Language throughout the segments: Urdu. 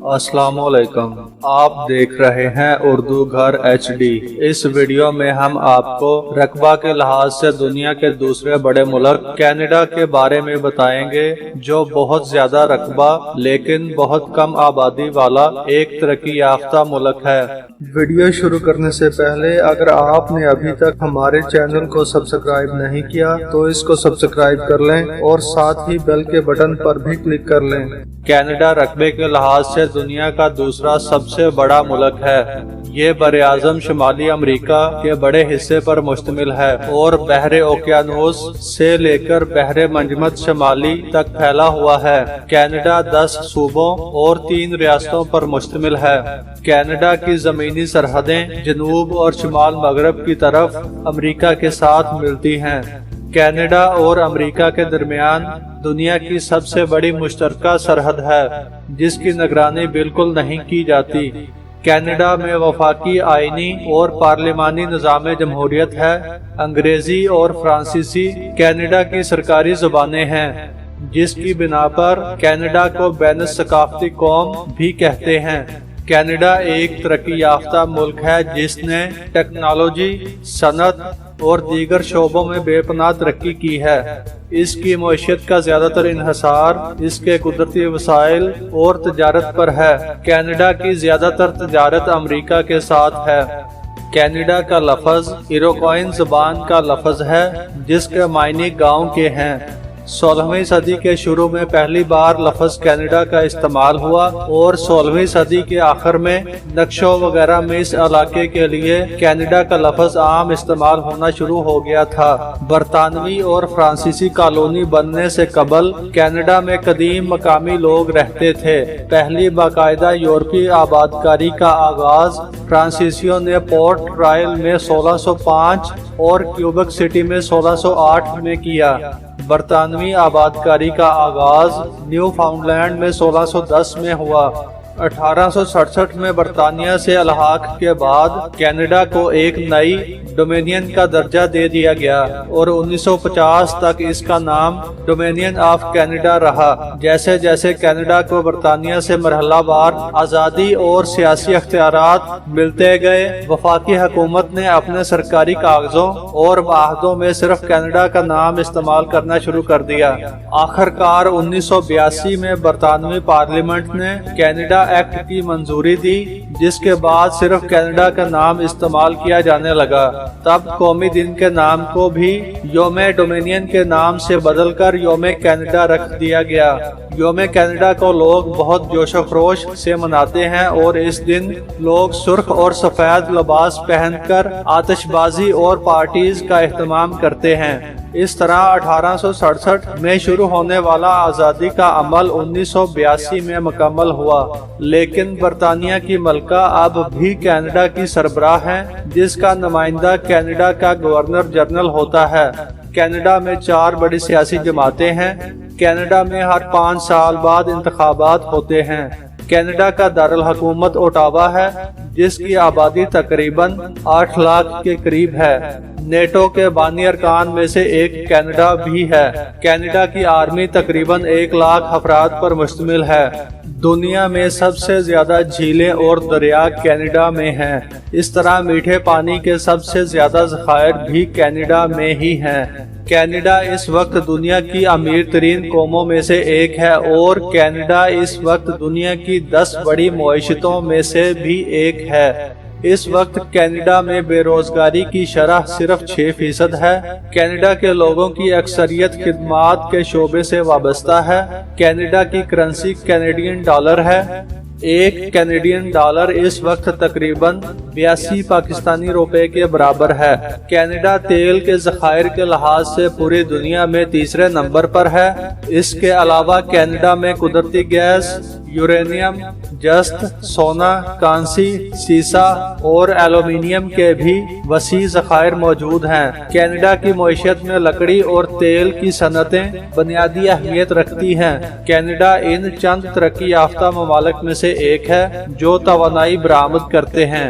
السلام علیکم، آپ دیکھ رہے ہیں اردو گھر HD۔ اس ویڈیو میں ہم آپ کو رقبہ کے لحاظ سے دنیا کے دوسرے بڑے ملک کینیڈا کے بارے میں بتائیں گے، جو بہت زیادہ رقبہ لیکن بہت کم آبادی والا ایک ترقی یافتہ ملک ہے۔ ویڈیو شروع کرنے سے پہلے اگر آپ نے ابھی تک ہمارے چینل کو سبسکرائب نہیں کیا تو اس کو سبسکرائب کر لیں اور ساتھ ہی بیل کے بٹن پر بھی کلک کر لیں۔ کینیڈا رقبے کے لحاظ سے دنیا کا دوسرا سب سے بڑا ملک ہے۔ یہ براعظم شمالی امریکہ کے بڑے حصے پر مشتمل ہے اور بحر اوقیانوس سے لے کر بحر منجمد شمالی تک پھیلا ہوا ہے۔ کینیڈا 10 صوبوں اور 3 ریاستوں پر مشتمل ہے۔ کینیڈا کی زمینی سرحدیں جنوب اور شمال مغرب کی طرف امریکہ کے ساتھ ملتی ہیں۔ کینیڈا اور امریکہ کے درمیان دنیا کی سب سے بڑی مشترکہ سرحد ہے، جس کی نگرانی بالکل نہیں کی جاتی۔ کینیڈا میں وفاقی آئینی اور پارلیمانی نظام جمہوریت ہے۔ انگریزی اور فرانسیسی کینیڈا کی سرکاری زبانیں ہیں، جس کی بنا پر کینیڈا کو بین الثقافتی قوم بھی کہتے ہیں۔ کینیڈا ایک ترقی یافتہ ملک ہے جس نے ٹیکنالوجی، صنعت اور دیگر شعبوں میں بے پناہ ترقی کی ہے۔ اس کی معیشت کا زیادہ تر انحصار اس کے قدرتی وسائل اور تجارت پر ہے۔ کینیڈا کی زیادہ تر تجارت امریکہ کے ساتھ ہے۔ کینیڈا کا لفظ ایروکوئن زبان کا لفظ ہے، جس کے معنی گاؤں کے ہیں۔ 16ویں صدی کے شروع میں پہلی بار لفظ کینیڈا کا استعمال ہوا اور 16ویں صدی کے آخر میں نقشوں وغیرہ میں اس علاقے کے لیے کینیڈا کا لفظ عام استعمال ہونا شروع ہو گیا تھا۔ برطانوی اور فرانسیسی کالونی بننے سے قبل کینیڈا میں قدیم مقامی لوگ رہتے تھے۔ پہلی باقاعدہ یورپی آبادکاری کا آغاز فرانسیسیوں نے پورٹ رائل میں 1605 اور کیوبک سٹی میں 1608 میں کیا۔ برطانوی آبادکاری کا آغاز نیو فاؤنڈ لینڈ میں 1610 میں ہوا۔ 1867 میں برطانیہ سے الحاق کے بعد کینیڈا کو ایک نئی ڈومینین کا درجہ دے دیا گیا اور 1950 تک اس کا نام ڈومینین آف کینیڈا رہا۔ جیسے جیسے کینیڈا کو برطانیہ سے مرحلہ وار آزادی اور سیاسی اختیارات ملتے گئے، وفاقی حکومت نے اپنے سرکاری کاغذوں اور معاہدوں میں صرف کینیڈا کا نام استعمال کرنا شروع کر دیا۔ آخر کار 1982 میں برطانوی پارلیمنٹ نے کینیڈا ایکٹ کی منظوری دی، جس کے بعد صرف کینیڈا کا نام استعمال کیا جانے لگا۔ تب قومی دن کے نام کو بھی یوم ڈومینین کے نام سے بدل کر یوم کینیڈا رکھ دیا گیا۔ یوم کینیڈا کو لوگ بہت جوش و خروش سے مناتے ہیں اور اس دن لوگ سرخ اور سفید لباس پہن کر آتش بازی اور پارٹیز کا اہتمام کرتے ہیں۔ اس طرح 1867 میں شروع ہونے والا آزادی کا عمل 1982 میں مکمل ہوا، لیکن برطانیہ کی ملکہ اب بھی کینیڈا کی سربراہ ہیں، جس کا نمائندہ کینیڈا کا گورنر جنرل ہوتا ہے۔ کینیڈا میں 4 بڑی سیاسی جماعتیں ہیں۔ کینیڈا میں ہر 5 سال بعد انتخابات ہوتے ہیں۔ کینیڈا کا دارالحکومت اوٹاوا ہے، جس کی آبادی تقریباً 8 لاکھ کے قریب ہے۔ نیٹو کے بانی ارکان میں سے ایک کینیڈا بھی ہے۔ کینیڈا کی آرمی تقریباً 1 لاکھ افراد پر مشتمل ہے۔ دنیا میں سب سے زیادہ جھیلیں اور دریا کینیڈا میں ہیں۔ اس طرح میٹھے پانی کے سب سے زیادہ ذخائر بھی کینیڈا میں ہی ہیں۔ کینیڈا اس وقت دنیا کی امیر ترین قوموں میں سے ایک ہے اور کینیڈا اس وقت دنیا کی 10 بڑی معیشتوں میں سے بھی ایک ہے۔ اس وقت کینیڈا میں بے روزگاری کی شرح صرف 6% ہے۔ کینیڈا کے لوگوں کی اکثریت خدمات کے شعبے سے وابستہ ہے۔ کینیڈا کی کرنسی کینیڈین ڈالر ہے۔ ایک کینیڈین ڈالر اس وقت تقریباً 82 پاکستانی روپے کے برابر ہے۔ کینیڈا تیل کے ذخائر کے لحاظ سے پوری دنیا میں تیسرے نمبر پر ہے۔ اس کے علاوہ کینیڈا میں قدرتی گیس، یورینیم، جست، سونا، کانسی، سیسا اور ایلومینیم کے بھی وسیع ذخائر موجود ہیں۔ کینیڈا کی معیشت میں لکڑی اور تیل کی صنعتیں بنیادی اہمیت رکھتی ہیں۔ کینیڈا ان چند ترقی یافتہ ممالک میں سے ایک ہے جو توانائی برآمد کرتے ہیں۔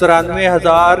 93,000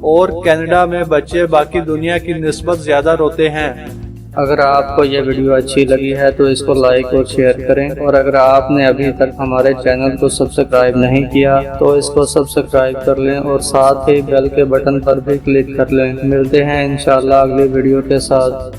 اور کینیڈا میں بچے باقی دنیا کی نسبت زیادہ روتے ہیں۔ اگر آپ کو یہ ویڈیو اچھی لگی ہے تو اس کو لائک اور شیئر کریں، اور اگر آپ نے ابھی تک ہمارے چینل کو سبسکرائب نہیں کیا تو اس کو سبسکرائب کر لیں اور ساتھ ہی بیل کے بٹن پر بھی کلک کر لیں۔ ملتے ہیں انشاءاللہ اگلی ویڈیو کے ساتھ۔